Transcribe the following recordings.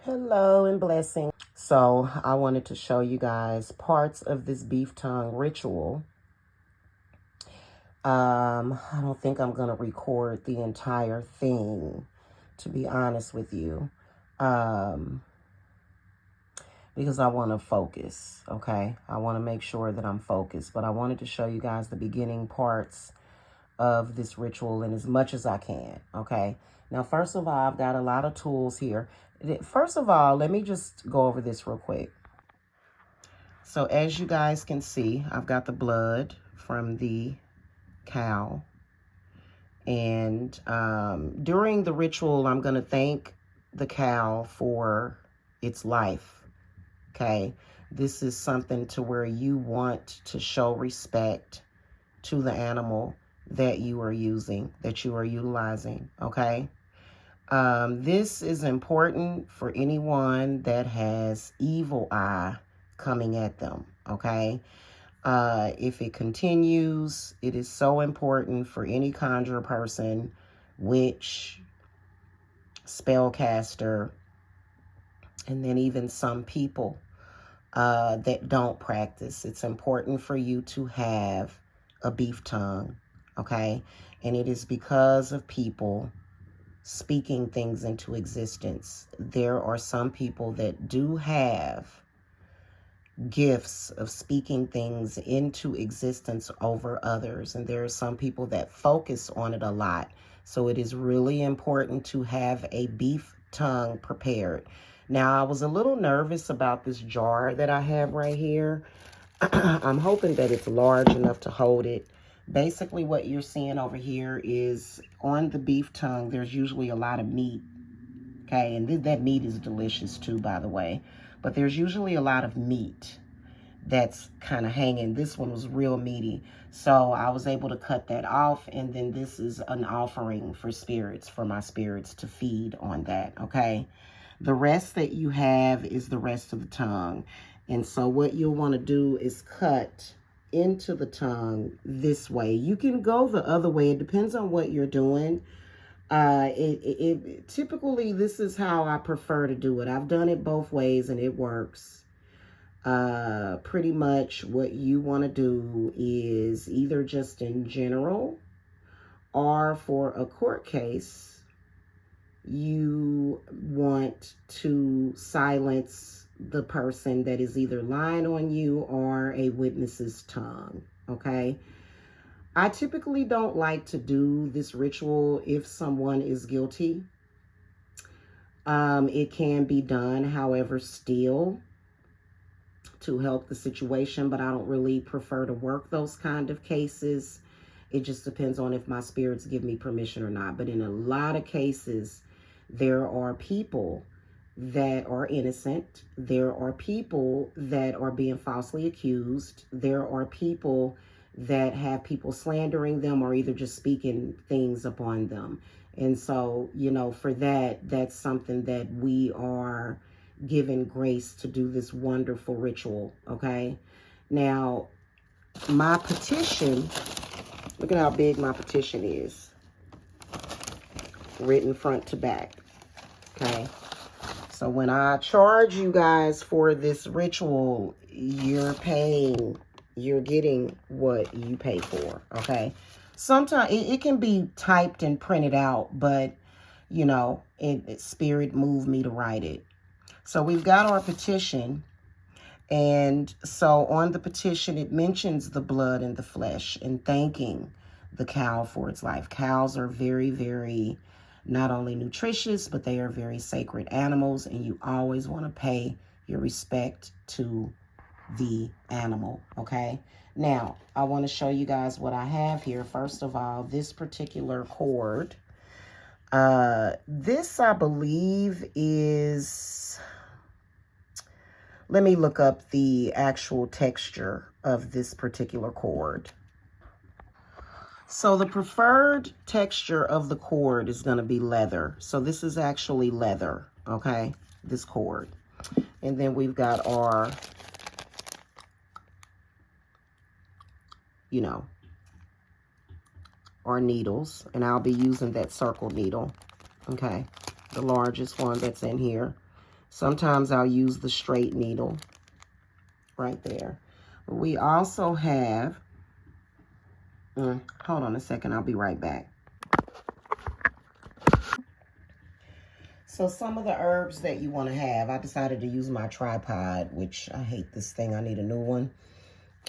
Hello and blessing. So I wanted to show you guys parts of this beef tongue ritual. I don't think I'm going to record the entire thing, to be honest with you, because I want to focus, okay? I want to make sure that I'm focused, but I wanted to show you guys the beginning parts of this ritual and as much as I can, okay? Now, first of all, I've got a lot of tools here. First of all, let me just go over this real quick. So as you guys can see, I've got the blood from the cow. And during the ritual, I'm going to thank the cow for its life, okay? This is something to where you want to show respect to the animal that you are using, that you are utilizing, okay? This is important for anyone that has evil eye coming at them, okay? If it continues, it is so important for any conjurer person, witch, spellcaster, and then even some people that don't practice. It's important for you to have a beef tongue, okay? And it is because of people speaking things into existence. There are some people that do have gifts of speaking things into existence over others, and there are some people that focus on it a lot. So it is really important to have a beef tongue prepared. Now, I was a little nervous about this jar that I have right here. I'm hoping that it's large enough to hold it. Basically, what you're seeing over here is on the beef tongue, there's usually a lot of meat, okay? And that meat is delicious too, by the way. But there's usually a lot of meat that's kind of hanging. This one was real meaty. So I was able to cut that off. And then this is an offering for spirits, for my spirits to feed on that, okay? The rest that you have is the rest of the tongue. And so what you'll want to do is cut into the tongue this way. You can go the other way. It depends on what you're doing. Typically, this is how I prefer to do it. I've done it both ways and it works. Pretty much what you want to do is either just in general or for a court case, you want to silence the person that is either lying on you or a witness's tongue, okay? I typically don't like to do this ritual if someone is guilty. It can be done, however, still to help the situation, but I don't really prefer to work those kind of cases. It just depends on if my spirits give me permission or not. But in a lot of cases, there are people that are innocent. There are people that are being falsely accused. There are people that have people slandering them or either just speaking things upon them. And so, you know, for that, that's something that we are given grace to do this wonderful ritual, okay? Now, my petition, look at how big my petition is, written front to back, okay? So when I charge you guys for this ritual, you're getting what you pay for, okay? Sometimes it can be typed and printed out, but, you know, spirit moved me to write it. So we've got our petition, and so on the petition, it mentions the blood and the flesh and thanking the cow for its life. Cows are very, very not only nutritious, but they are very sacred animals, and you always want to pay your respect to the animal, okay? Now, I want to show you guys what I have here. First of all, this particular cord. This, I believe, is... Let me look up the actual texture of this particular cord. So the preferred texture of the cord is going to be leather. So this is actually leather, okay? This cord. And then we've got our, you know, our needles. And I'll be using that circle needle, okay? The largest one that's in here. Sometimes I'll use the straight needle right there. We also have, hold on a second, I'll be right back. So some of the herbs that you want to have, I decided to use my tripod, which I hate this thing. I need a new one.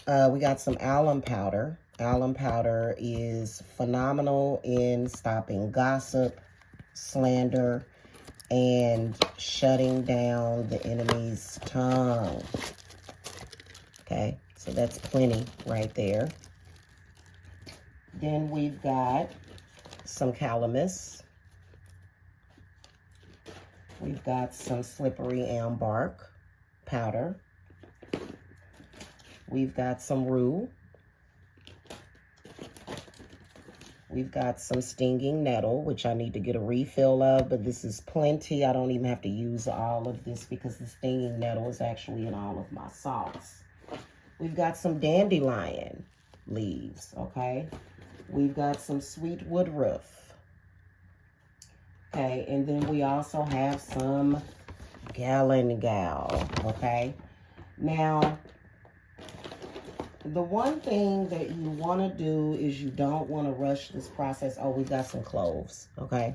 We got some alum powder. Alum powder is phenomenal in stopping gossip, slander, and shutting down the enemy's tongue. Okay, so that's plenty right there. Then we've got some calamus. We've got some slippery elm bark powder. We've got some rue. We've got some stinging nettle, which I need to get a refill of, but this is plenty. I don't even have to use all of this because the stinging nettle is actually in all of my salts. We've got some dandelion leaves, okay? We've got some sweet woodruff. Okay, and then we also have some galangal, okay? Now, the one thing that you want to do is you don't want to rush this process. Oh, we've got some cloves, okay?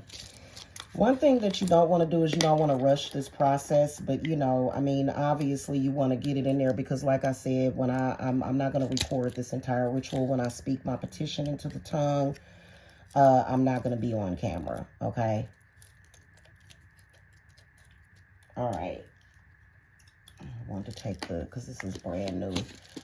One thing that you don't want to do is you don't want to rush this process, but you know, I mean, obviously you want to get it in there because like I said, when I'm not going to record this entire ritual. When I speak my petition into the tongue, I'm not going to be on camera, okay? All right. I want to take because this is brand new.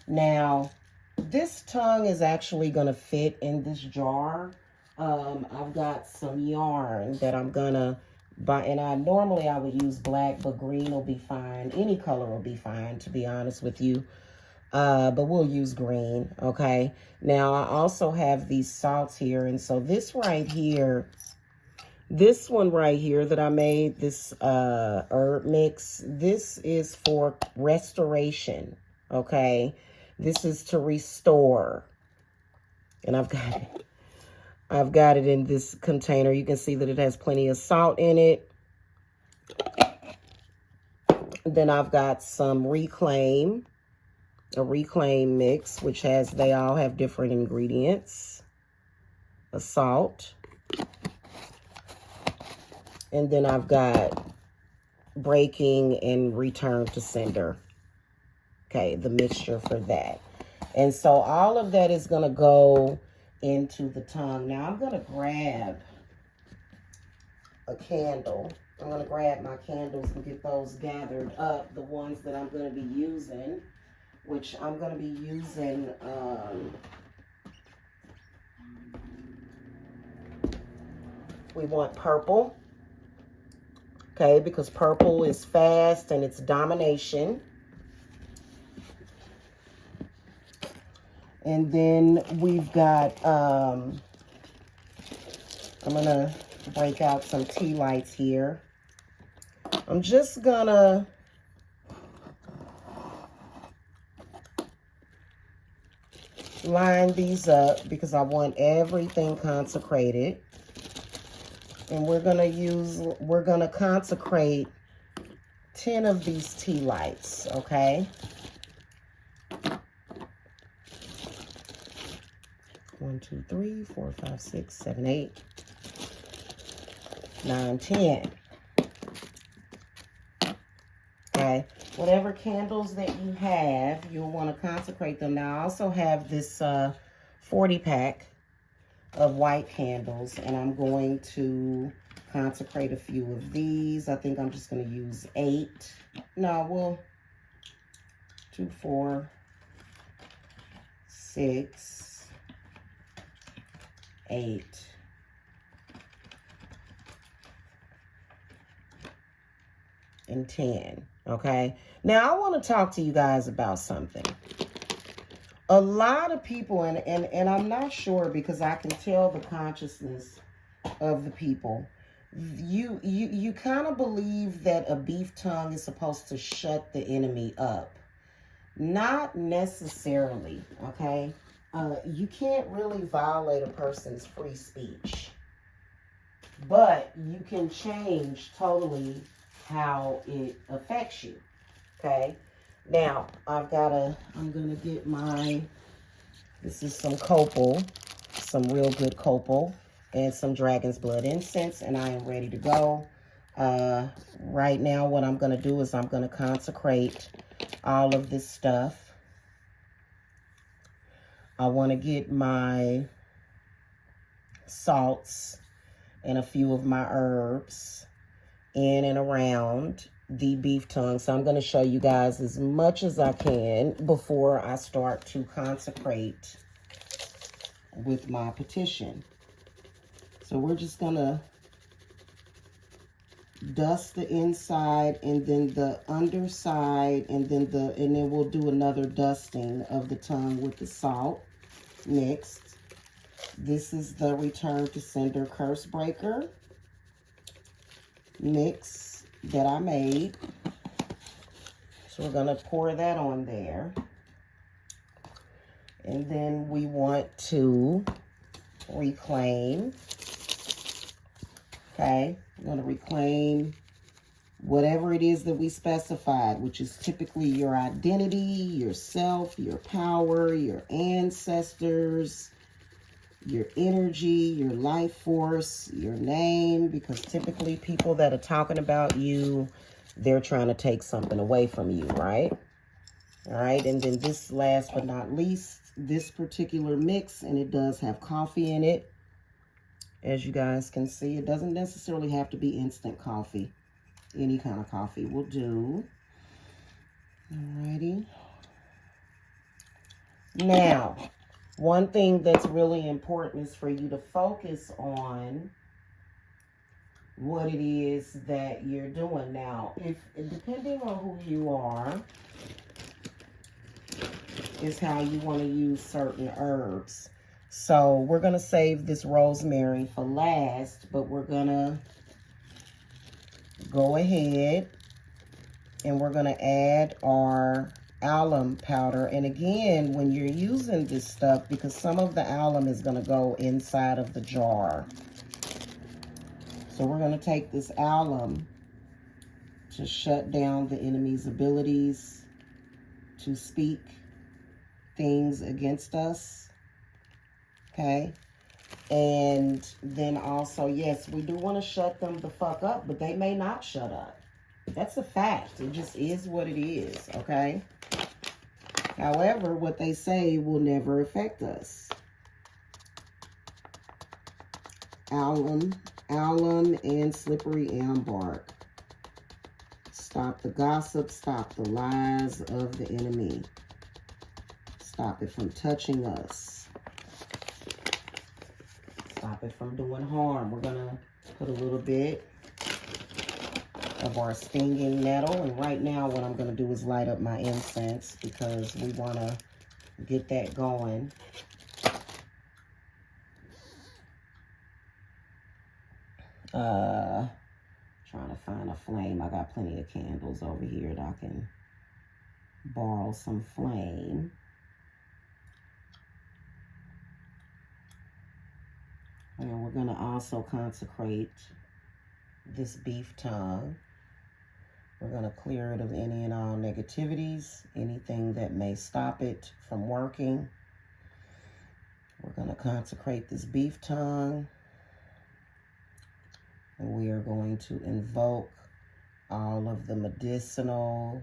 Now, this tongue is actually going to fit in this jar. I've got some yarn that I'm going to buy. And normally I would use black, but green will be fine. Any color will be fine, to be honest with you. But we'll use green, okay? Now, I also have these salts here. And so this right here, this one right here that I made, this herb mix, this is for restoration, okay? This is to restore. And I've got it in this container. You can see that it has plenty of salt in it. Then I've got some Reclaim, a Reclaim mix, which they all have different ingredients. A salt. And then I've got Breaking and Return to Sender. Okay, the mixture for that. And so all of that is going to go into the tongue. Now I'm going to grab a candle. I'm going to grab my candles and get those gathered up. The ones that I'm going to be using, which I'm going to be using, we want purple. Okay, because purple is fast and it's domination. And then we've got, I'm going to break out some tea lights here. I'm just going to line these up because I want everything consecrated. And we're going to consecrate 10 of these tea lights, okay? 1, 2, 3, 4, 5, 6, 7, 8, 9, 10. Okay, whatever candles that you have, you'll want to consecrate them. Now, I also have this 40-pack of white candles, and I'm going to consecrate a few of these. I think I'm just going to use 8. No, well, 2, 4, 6, 8. And 10, okay? Now, I want to talk to you guys about something. A lot of people, and I'm not sure because I can tell the consciousness of the people. You kind of believe that a beef tongue is supposed to shut the enemy up. Not necessarily, okay? You can't really violate a person's free speech. But you can change totally how it affects you. Okay. Now, I'm going to get this is some copal, some real good copal, and some dragon's blood incense, and I am ready to go. Right now, what I'm going to do is I'm going to consecrate all of this stuff. I want to get my salts and a few of my herbs in and around the beef tongue. So I'm going to show you guys as much as I can before I start to consecrate with my petition. So we're just going to dust the inside and then the underside, and then we'll do another dusting of the tongue with the salt mixed. This is the Return to Sender Curse Breaker mix that I made. So we're going to pour that on there. And then we want to reclaim. Okay, we're going to reclaim whatever it is that we specified, which is typically your identity, yourself, your power, your ancestors, your energy, your life force, your name, because typically people that are talking about you, they're trying to take something away from you, right? All right, and then this, last but not least, this particular mix, and it does have coffee in it. As you guys can see, it doesn't necessarily have to be instant coffee. Any kind of coffee will do. Alrighty. Now, one thing that's really important is for you to focus on what it is that you're doing. Now, depending on who you are, is how you want to use certain herbs. So we're going to save this rosemary for last, but we're going to go ahead and we're going to add our alum powder. And again, when you're using this stuff, because some of the alum is going to go inside of the jar. So we're going to take this alum to shut down the enemy's abilities to speak things against us. Okay. And then also, yes, we do want to shut them the fuck up, but they may not shut up. That's a fact. It just is what it is. Okay. However, what they say will never affect us. Alum and slippery elm bark. Stop the gossip, stop the lies of the enemy. Stop it from touching us. Stop it from doing harm. We're going to put a little bit of our stinging nettle. And right now what I'm going to do is light up my incense because we want to get that going. Trying to find a flame. I got plenty of candles over here that I can borrow some flame. And we're going to also consecrate this beef tongue. We're going to clear it of any and all negativities, anything that may stop it from working. We're going to consecrate this beef tongue. And we are going to invoke all of the medicinal,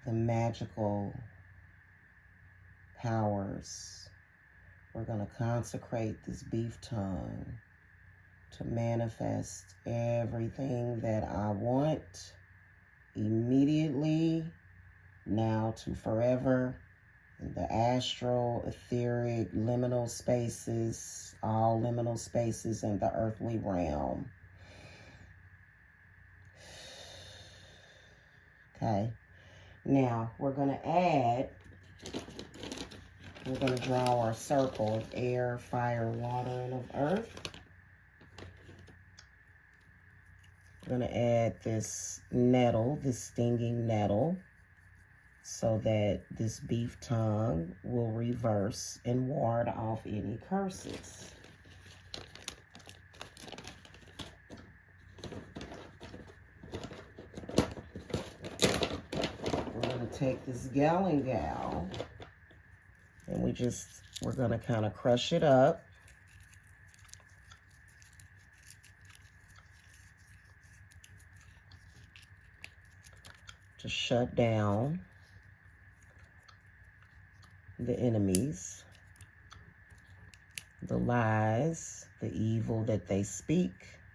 the magical powers. We're going to consecrate this beef tongue to manifest everything that I want immediately, now to forever, in the astral, etheric, liminal spaces, all liminal spaces in the earthly realm. Okay. Now, we're going to draw our circle of air, fire, water, and of earth. We're going to add this nettle, this stinging nettle, so that this beef tongue will reverse and ward off any curses. take this gallon gal and we're going to kind of crush it up. To shut down the enemies, the lies, the evil that they speak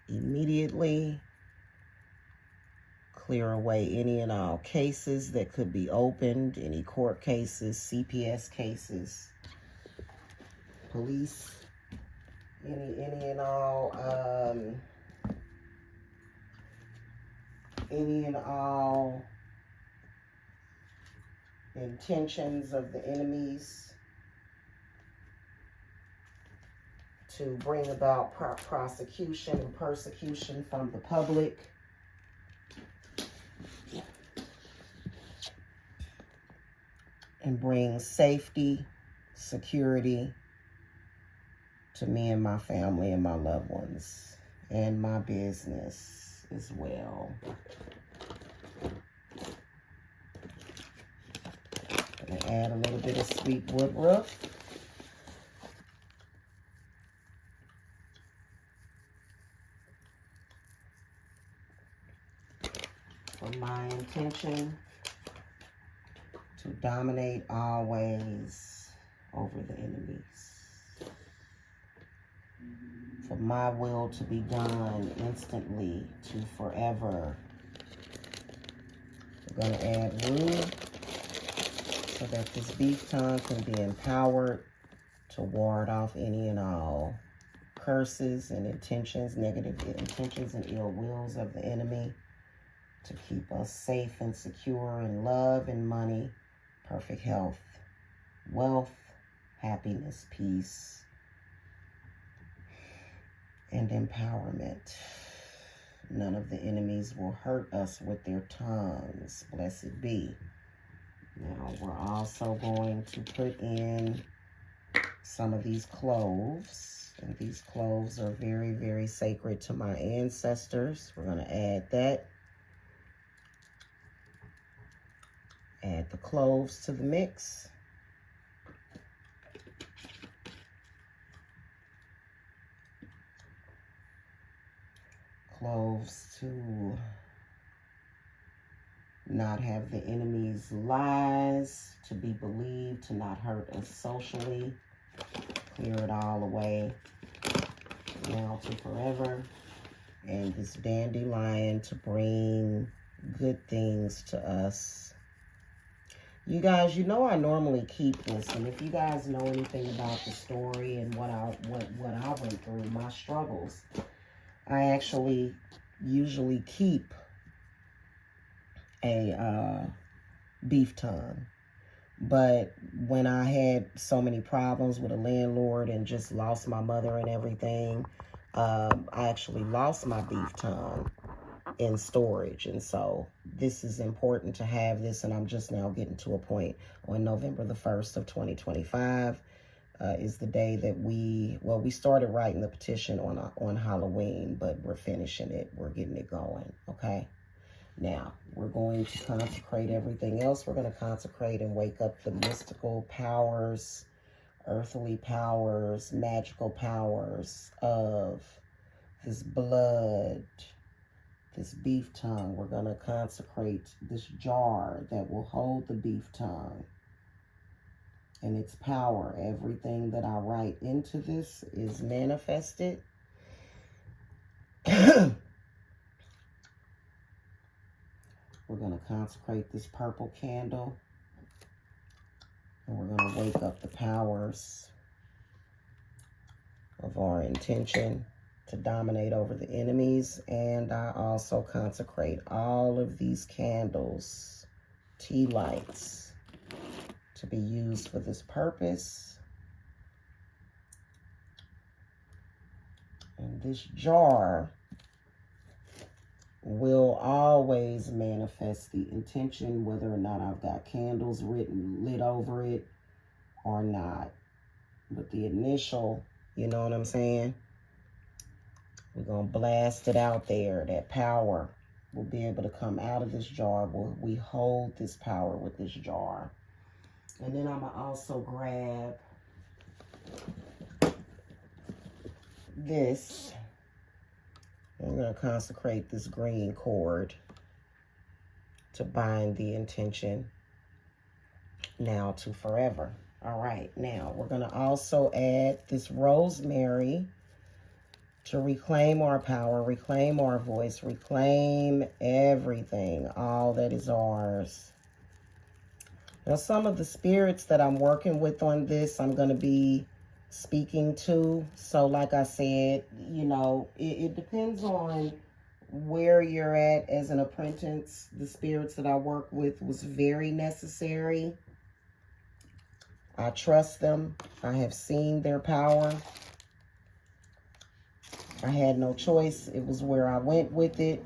immediately. Clear away any and all cases that could be opened, any court cases, CPS cases, police, any and all, any and all intentions of the enemies to bring about prosecution and persecution from the public. And bring safety, security to me and my family and my loved ones and my business as well. Gonna add a little bit of sweet woodruff. For my intention to dominate always over the enemies. For my will to be done instantly to forever. We're going to add roux so that this beef tongue can be empowered to ward off any and all curses and intentions, negative intentions and ill wills of the enemy, to keep us safe and secure in love and money, perfect health, wealth, happiness, peace, and empowerment. None of the enemies will hurt us with their tongues. Blessed be. Now we're also going to put in some of these cloves. And these cloves are very, very sacred to my ancestors. We're going to add that. Add the cloves to the mix. Cloves to not have the enemy's lies to be believed, to not hurt us socially. Clear it all away now to forever. And this dandelion to bring good things to us. You guys, you know I normally keep this, and if you guys know anything about the story and what I went through, my struggles, I actually usually keep a beef tongue. But when I had so many problems with a landlord and just lost my mother and everything, I actually lost my beef tongue in storage. And so this is important to have this, and I'm just now getting to a point on November the 1st of 2025 is the day that we started writing the petition on Halloween, but we're finishing it. We're getting it going, okay? Now, we're going to consecrate everything else. We're going to consecrate and wake up the mystical powers, earthly powers, magical powers of this blood, this beef tongue. We're going to consecrate this jar that will hold the beef tongue and its power. Everything that I write into this is manifested. We're going to consecrate this purple candle, and we're going to wake up the powers of our intention to dominate over the enemies. And I also consecrate all of these candles, tea lights, to be used for this purpose. And this jar will always manifest the intention, whether or not I've got candles lit over it or not. But the initial, you know what I'm saying? We're going to blast it out there, that power will be able to come out of this jar. We hold this power with this jar. And then I'm going to also grab this. I'm going to consecrate this green cord to bind the intention now to forever. All right, now we're going to also add this rosemary to reclaim our power, reclaim our voice, reclaim everything, all that is ours. Now, some of the spirits that I'm working with on this, I'm going to be speaking to. So like I said, you know, it depends on where you're at as an apprentice. The spirits that I work with was very necessary. I trust them. I have seen their power. I had no choice. It was where I went with it.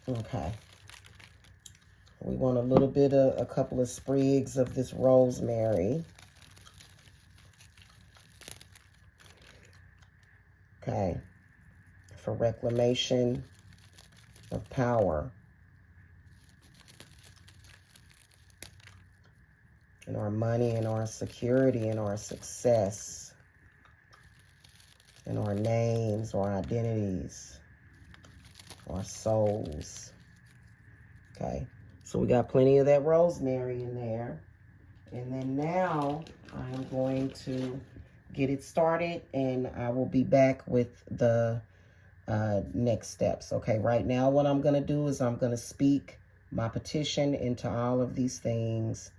Okay. We want a little bit of a couple of sprigs of this rosemary. Okay. For reclamation of power and our money and our security and our success and our names, our identities, our souls. Okay. So we got plenty of that rosemary in there. And then now I'm going to get it started, and I will be back with the next steps. Okay, right now what I'm going to do is I'm going to speak my petition into all of these things,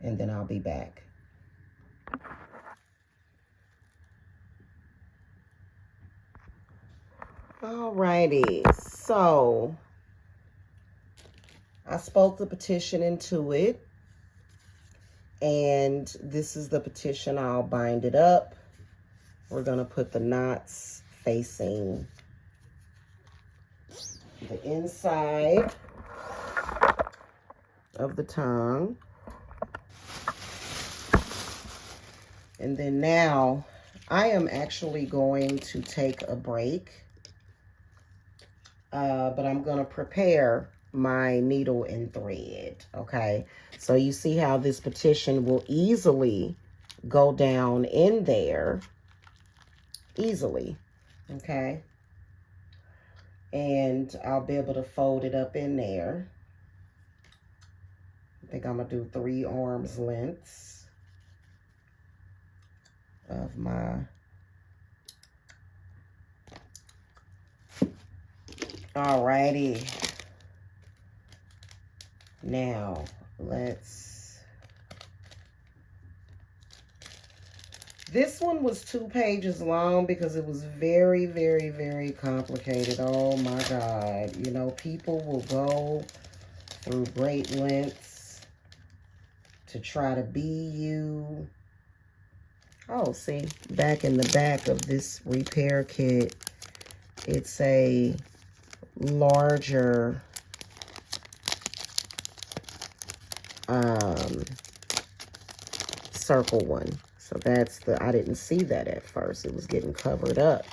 and then I'll be back. Alrighty, so I spoke the petition into it, and this is the petition. I'll bind it up. We're going to put the knots facing the inside of the tongue. And then now I am actually going to take a break, but I'm going to prepare my needle and thread. Okay, so you see how this petition will easily go down in there, easily. Okay, and I'll be able to fold it up in there. I think I'm gonna do 3 arms lengths of my alrighty. Now this one was 2 pages long because it was very, very, very complicated. Oh my God. You know, people will go through great lengths to try to be you. Oh, see, back in the back of this repair kit, it's a larger circle one. So that's I didn't see that at first. It was getting covered up.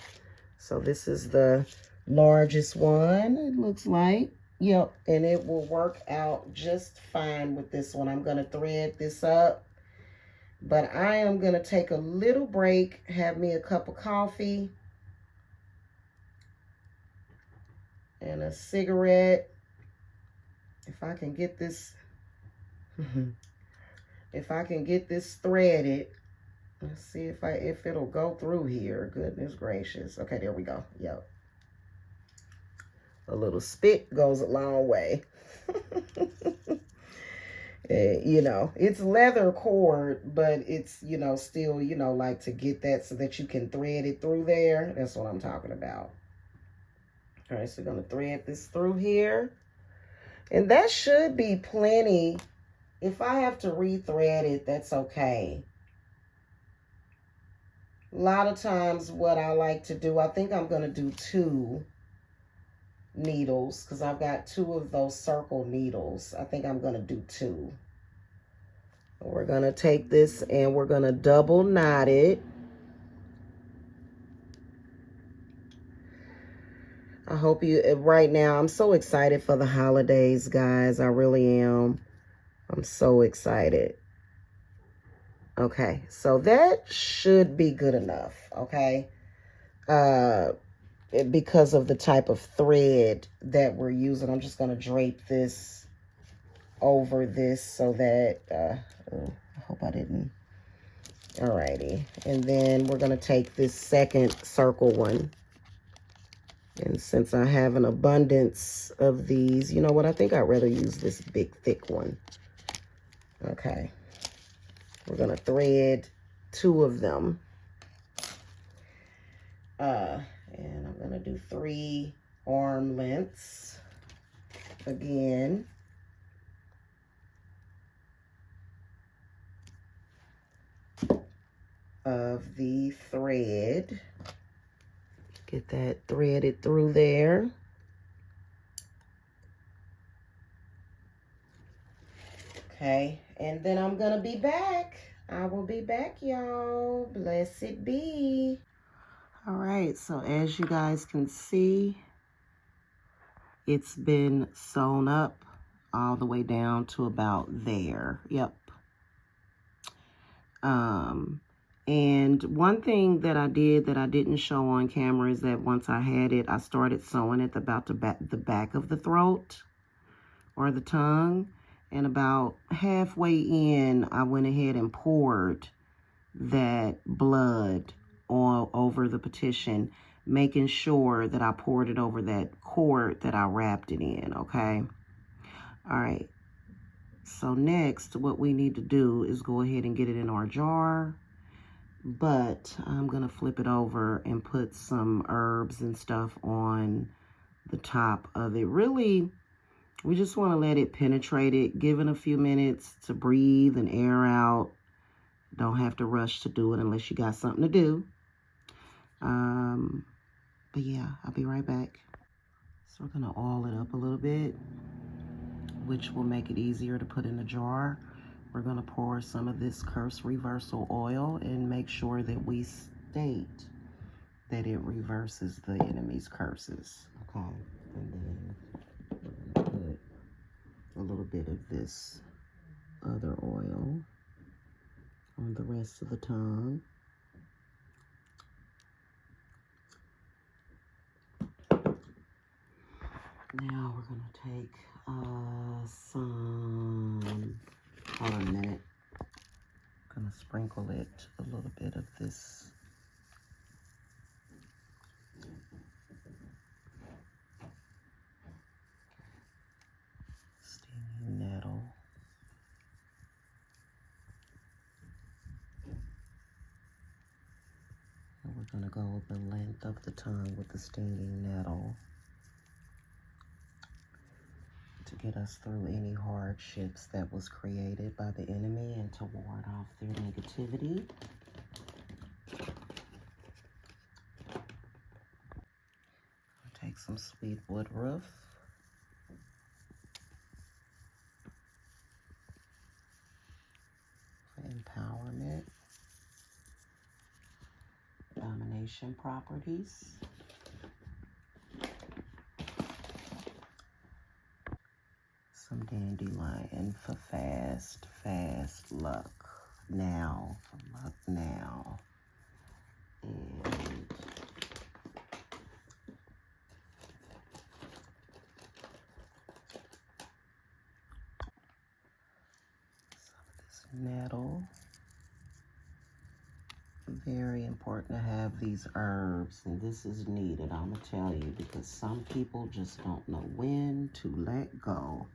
So this is the largest one, it looks like. Yep, and it will work out just fine with this one. I'm going to thread this up. But I am going to take a little break, have me a cup of coffee and a cigarette. If I can get this, if I can get this threaded. Let's see if it'll go through here. Goodness gracious. Okay, there we go. Yep. A little spit goes a long way. You know, it's leather cord, but it's, you know, still, you know, like to get that so that you can thread it through there. That's what I'm talking about. All right, so we're going to thread this through here. And that should be plenty. If I have to rethread it, that's okay. A lot of times what I like to do, I think I'm going to do 2 needles because I've got 2 of those circle needles. I think I'm going to do 2. We're going to take this and we're going to double knot it. I hope you, right now, I'm so excited for the holidays, guys. I really am. I'm so excited. Okay, so that should be good enough, okay? Because of the type of thread that we're using, I'm just going to drape this over this so that, I hope I didn't. Alrighty, and then we're going to take this second circle one. And since I have an abundance of these, you know what? I think I'd rather use this big, thick one. Okay. We're going to thread 2 of them. And I'm going to do 3 arm lengths again. Of the thread. Get that threaded through there. Okay, and then I'm gonna be back. I will be back, y'all. Blessed be. All right, so as you guys can see, it's been sewn up all the way down to about there. Yep. And one thing that I did that I didn't show on camera is that once I had it, I started sewing at about the back of the throat or the tongue. And about halfway in, I went ahead and poured that blood all over the petition, making sure that I poured it over that cord that I wrapped it in, okay? All right. So next, what we need to do is go ahead and get it in our jar. But I'm going to flip it over and put some herbs and stuff on the top of it. Really, we just want to let it penetrate it, give it a few minutes to breathe and air out. Don't have to rush to do it unless you got something to do. But yeah, I'll be right back. So we're going to oil it up a little bit, which will make it easier to put in the jar. We're going to pour some of this curse reversal oil and make sure that we state that it reverses the enemy's curses. Okay, and then we're going to put a little bit of this other oil on the rest of the tongue. Now we're going to take some, hold on a minute. I'm going to sprinkle it a little bit of this stinging nettle. And we're going to go with the length of the tongue with the stinging nettle to get us through any hardships that was created by the enemy and to ward off their negativity. I'll take some sweet woodruff. For empowerment, domination properties. Some dandelion for fast luck now, for luck now. And some of this nettle. Very important to have these herbs, and this is needed, I'm gonna tell you, because some people just don't know when to let go.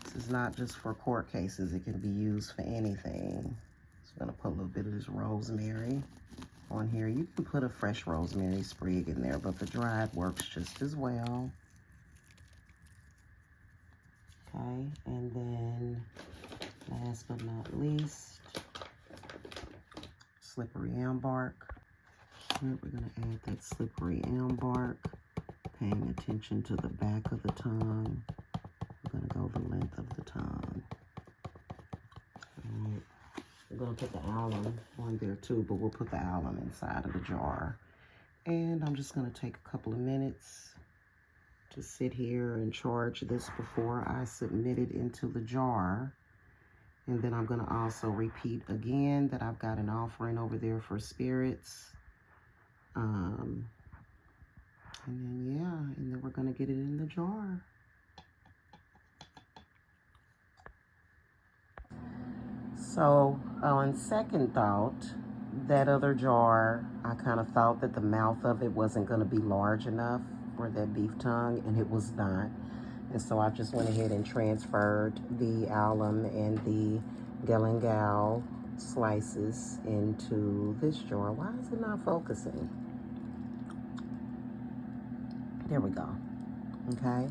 This is not just for court cases, it can be used for anything. So I'm gonna put a little bit of this rosemary on here. You can put a fresh rosemary sprig in there, but the dried works just as well. Okay, and then last but not least, slippery elm bark. We're going to add that slippery elm bark, paying attention to the back of the tongue. We're going to go the length of the tongue. going to put the alum on there too, but we'll put the alum inside of the jar. And I'm just going to take a couple of minutes to sit here and charge this before I submit it into the jar. And then I'm going to also repeat again that I've got an offering over there for spirits. And then, yeah, and then we're going to get it in the jar. So on second thought, that other jar, I kind of thought that the mouth of it wasn't going to be large enough for that beef tongue, and it was not. And so I just went ahead and transferred the alum and the galangal slices into this jar. Why is it not focusing? There we go. Okay.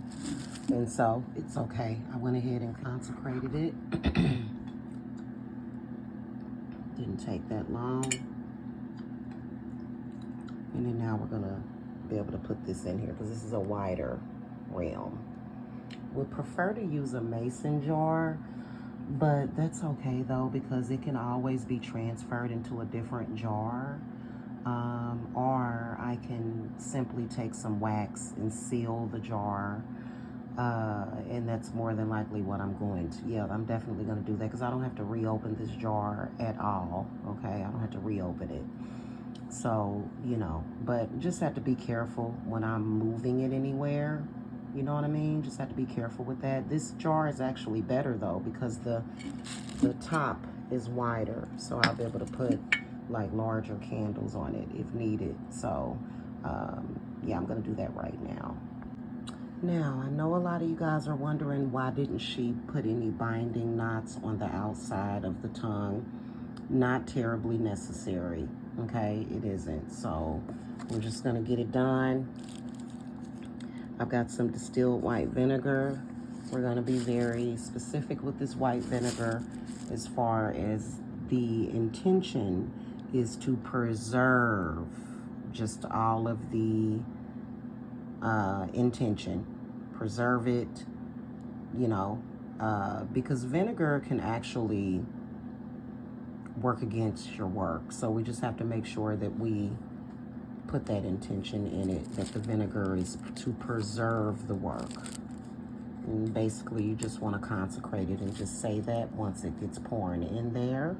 And so it's okay. I went ahead and consecrated it. Didn't take that long. And then now we're gonna be able to put this in here because this is a wider realm. Would prefer to use a mason jar, but that's okay though, because it can always be transferred into a different jar. Or I can simply take some wax and seal the jar. And that's more than likely what I'm going to. Yeah, I'm definitely going to do that because I don't have to reopen this jar at all. Okay, I don't have to reopen it. So, you know, but just have to be careful when I'm moving it anywhere. You know what I mean? Just have to be careful with that. This jar is actually better though because the top is wider. So I'll be able to put like larger candles on it if needed. So, yeah, I'm going to do that right now. Now, I know a lot of you guys are wondering why didn't she put any binding knots on the outside of the tongue? Not terribly necessary, okay? It isn't. So we're just gonna get it done. I've got some distilled white vinegar. We're gonna be very specific with this white vinegar as far as the intention is to preserve just all of the intention. Preserve it, you know, because vinegar can actually work against your work. So we just have to make sure that we put that intention in it, that the vinegar is to preserve the work. And basically you just want to consecrate it and just say that once it gets pouring in there.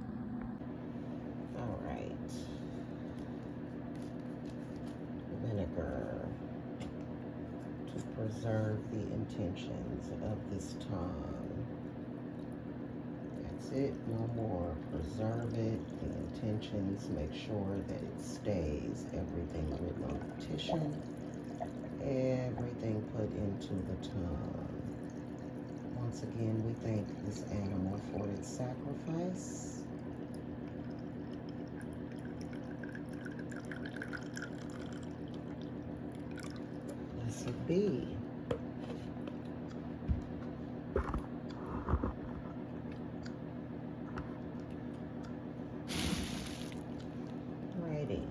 All right. Vinegar to preserve the intentions of this tongue. That's it, no more. Preserve it, the intentions, make sure that it stays. Everything written on the petition, everything put into the tongue. Once again, we thank this animal for its sacrifice. Blessed be. Alrighty.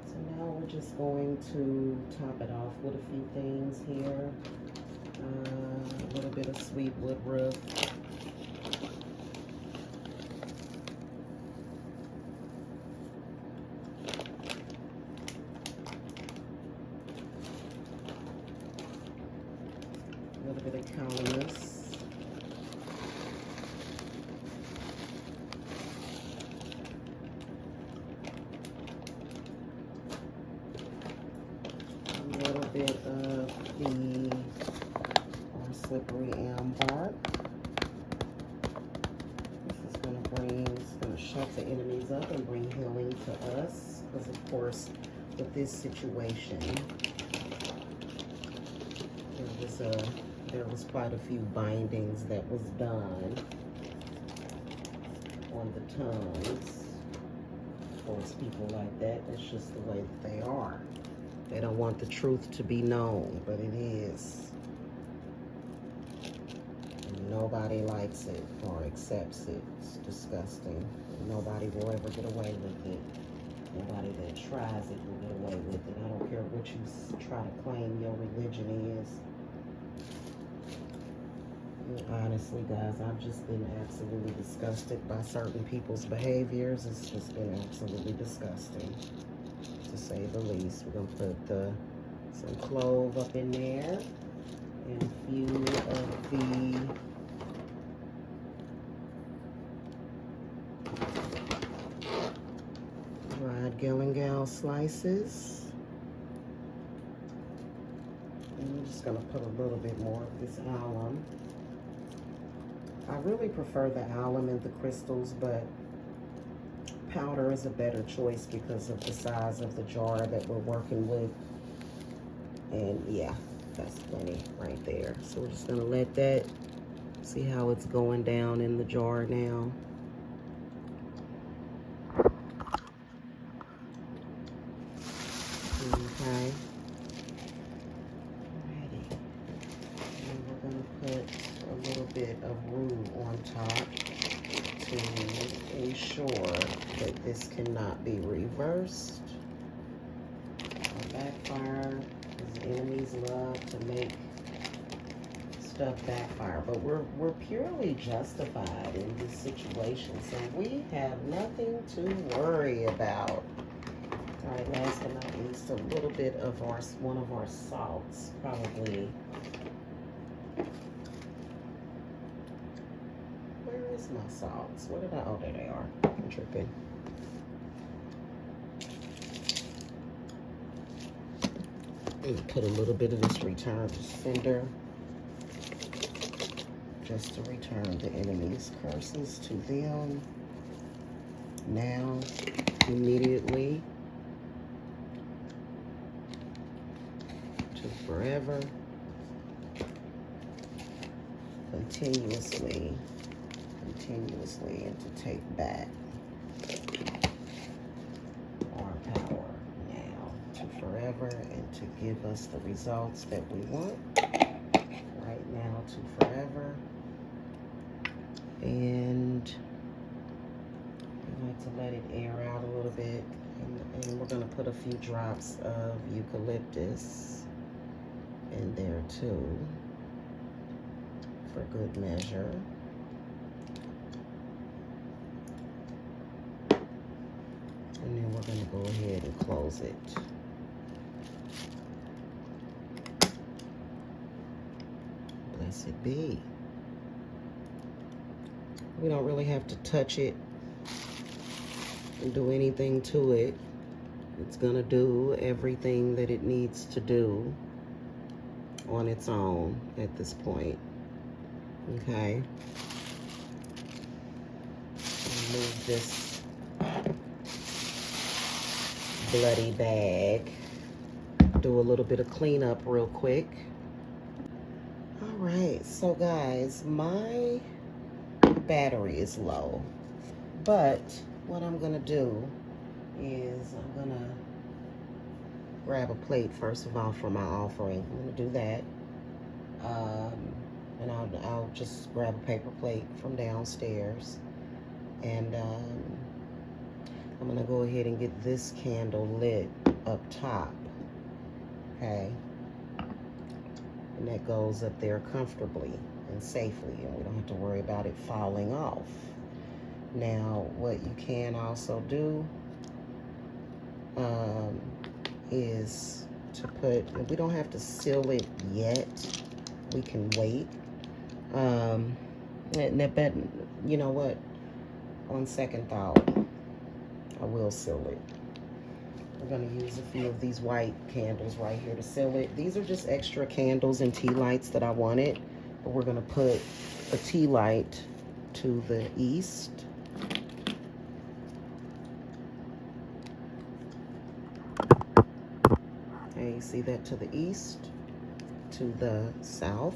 So now we're just going to top it off with a few things here. A little bit of sweet woodruff. A little bit of calamus. A little bit of the slippery elm bark. This is going to shut the enemies up and bring healing to us. Because of course, with this situation, there was quite a few bindings that was done on the tongues towards people like that. That's just the way that they are. They don't want the truth to be known, but it is. And nobody likes it or accepts it. It's disgusting. Nobody will ever get away with it. Nobody that tries it will get away with it. I don't care what you try to claim your religion is. Honestly, guys, I've just been absolutely disgusted by certain people's behaviors. It's just been absolutely disgusting, to say the least. We're going to put some clove up in there and a few of the dried galangal slices. And I'm just going to put a little bit more of this alum. I really prefer the alum and the crystals, but powder is a better choice because of the size of the jar that we're working with. And yeah, that's plenty right there. So we're just gonna let that, see how it's going down in the jar now. Okay. Alrighty. And we're gonna put a little bit of roux on top to ensure that this cannot be reversed or backfire, because enemies love to make stuff backfire. But we're purely justified in this situation, so we have nothing to worry about. All right, last but not least, a little bit of one of our salts, probably. Where is my salts? What did I, oh, there they are. I'm tripping. And put a little bit of this return to sender, just to return the enemy's curses to them. Now, immediately, to forever, continuously, and to take back our power now to forever, and to give us the results that we want right now to forever. And I like to let it air out a little bit, and we're going to put a few drops of eucalyptus in there too, for good measure. And then we're going to go ahead and close it. Blessed be. We don't really have to touch it and do anything to it. It's going to do everything that it needs to do on its own at this point. Okay. Remove this bloody bag. Do a little bit of cleanup real quick. All right, so guys, my battery is low, but what I'm gonna do is I'm gonna grab a plate first of all for my offering. I'm gonna do that, and I'll just grab a paper plate from downstairs, and I'm gonna go ahead and get this candle lit up top. Okay, and that goes up there comfortably and safely, and we don't have to worry about it falling off. Now, what you can also do is to put, we don't have to seal it yet, we can wait. But you know what, on second thought, I will seal it. We're going to use a few of these white candles right here to seal it. These are just extra candles and tea lights that I wanted, but we're going to put a tea light to the east. Okay, you see that, to the east, to the south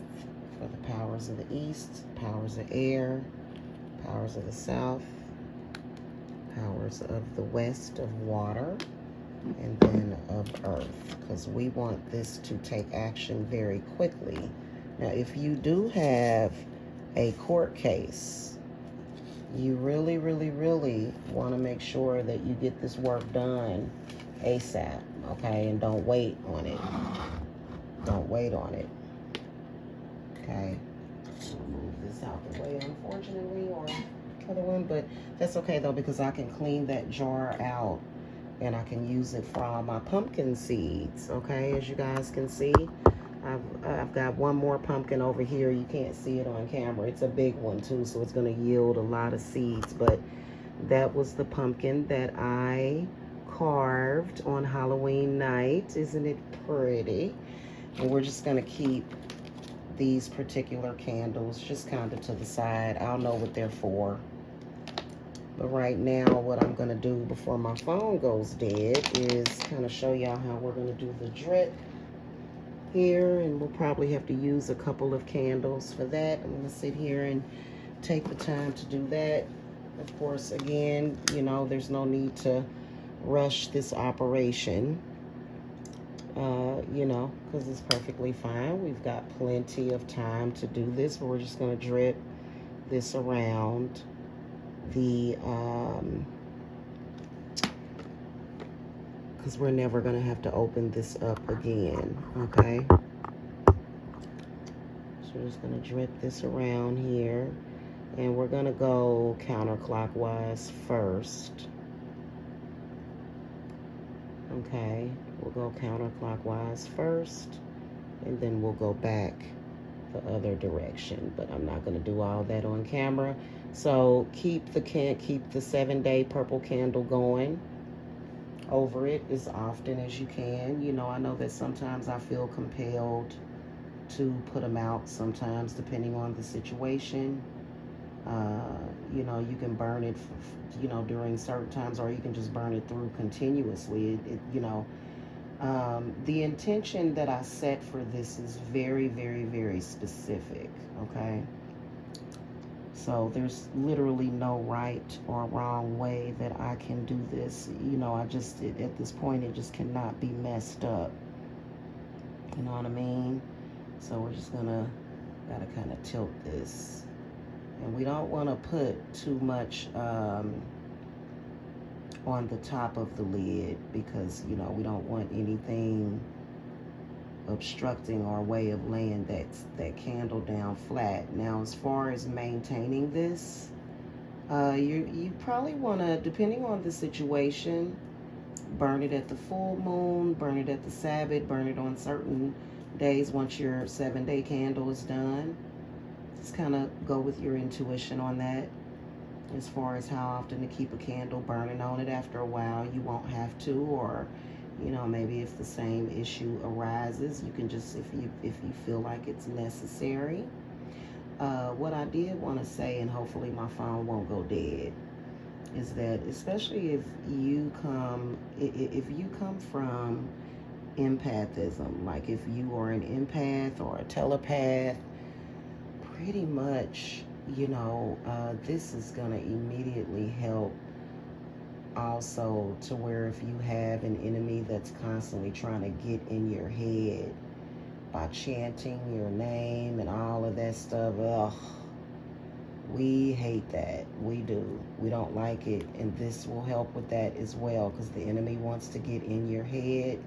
for the powers of the east, powers of air, powers of the south, powers of the west of water, and then of earth, because we want this to take action very quickly. Now, if you do have a court case, you really, really, really want to make sure that you get this work done ASAP, okay? And don't wait on it. Don't wait on it, okay? Remove this out the way, unfortunately, or other one, but that's okay though, because I can clean that jar out and I can use it for all my pumpkin seeds. Okay, as you guys can see, I've got one more pumpkin over here. You can't see it on camera. It's a big one too, so it's going to yield a lot of seeds. But that was the pumpkin that I carved on Halloween night. Isn't it pretty? And we're just going to keep these particular candles just kind of to the side. I don't know what they're for. But right now, what I'm going to do before my phone goes dead is kind of show y'all how we're going to do the drip here. And we'll probably have to use a couple of candles for that. I'm going to sit here and take the time to do that. Of course, again, you know, there's no need to rush this operation, you know, because it's perfectly fine. We've got plenty of time to do this, but we're just going to drip this around the, because we're never going to have to open this up again, okay? So we're just going to drip this around here, and we're going to go counterclockwise first. Okay, we'll go counterclockwise first, and then we'll go back the other direction, but I'm not going to do all that on camera. So keep the 7-day purple candle going over it as often as you can. You know, I know that sometimes I feel compelled to put them out sometimes, depending on the situation. You know, you can burn it, you know, during certain times, or you can just burn it through continuously. You know, the intention that I set for this is very, very, very specific, okay? So there's literally no right or wrong way that I can do this. You know, at this point, it just cannot be messed up. You know what I mean? So we're just gotta kind of tilt this. And we don't want to put too much on the top of the lid, because, you know, we don't want anything obstructing our way of laying that candle down flat. Now, as far as maintaining this, you probably want to, depending on the situation, burn it at the full moon, burn it at the Sabbath, burn it on certain days once your 7-day candle is done. Just kind of go with your intuition on that. As far as how often to keep a candle burning on it, after a while you won't have to, or, you know, maybe if the same issue arises, you can just, if you feel like it's necessary. What I did want to say, and hopefully my phone won't go dead, is that especially if you come from empathism, like if you are an empath or a telepath, pretty much, you know, this is going to immediately help also, to where if you have an enemy that's constantly trying to get in your head by chanting your name and all of that stuff, ugh, we hate that. We do. We don't like it. And this will help with that as well, because the enemy wants to get in your head.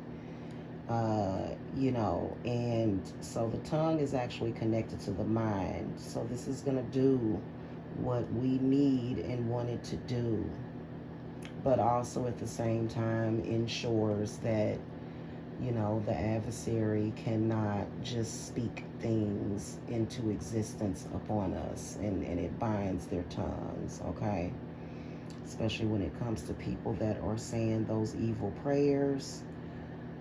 You know, and so the tongue is actually connected to the mind. So this is going to do what we need and want it to do, but also at the same time ensures that, you know, the adversary cannot just speak things into existence upon us, and it binds their tongues, okay? Especially when it comes to people that are saying those evil prayers.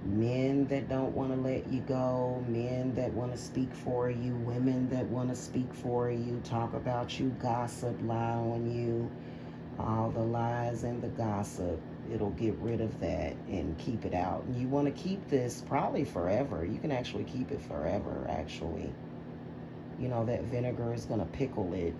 Men that don't want to let you go, men that want to speak for you, women that want to speak for you, talk about you, gossip, lie on you, all the lies and the gossip. It'll get rid of that and keep it out. And you want to keep this probably forever. You can actually keep it forever, actually. You know, that vinegar is going to pickle it.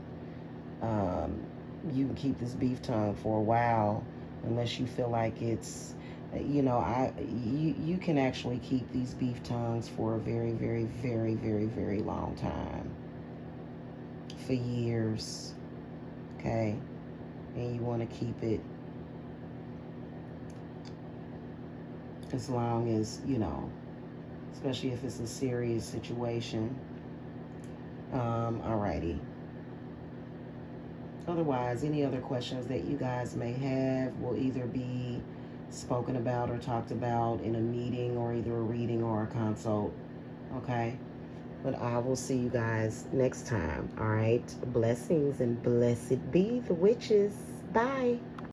You can keep this beef tongue for a while, unless you feel like it's, you know, you can actually keep these beef tongues for a very, very, very, very, very long time, for years, okay? And you want to keep it as long as, you know, especially if it's a serious situation. Alrighty. Otherwise, any other questions that you guys may have will either be spoken about or talked about in a meeting or either a reading or a consult. Okay? But I will see you guys next time. All right? Blessings and blessed be the witches. Bye.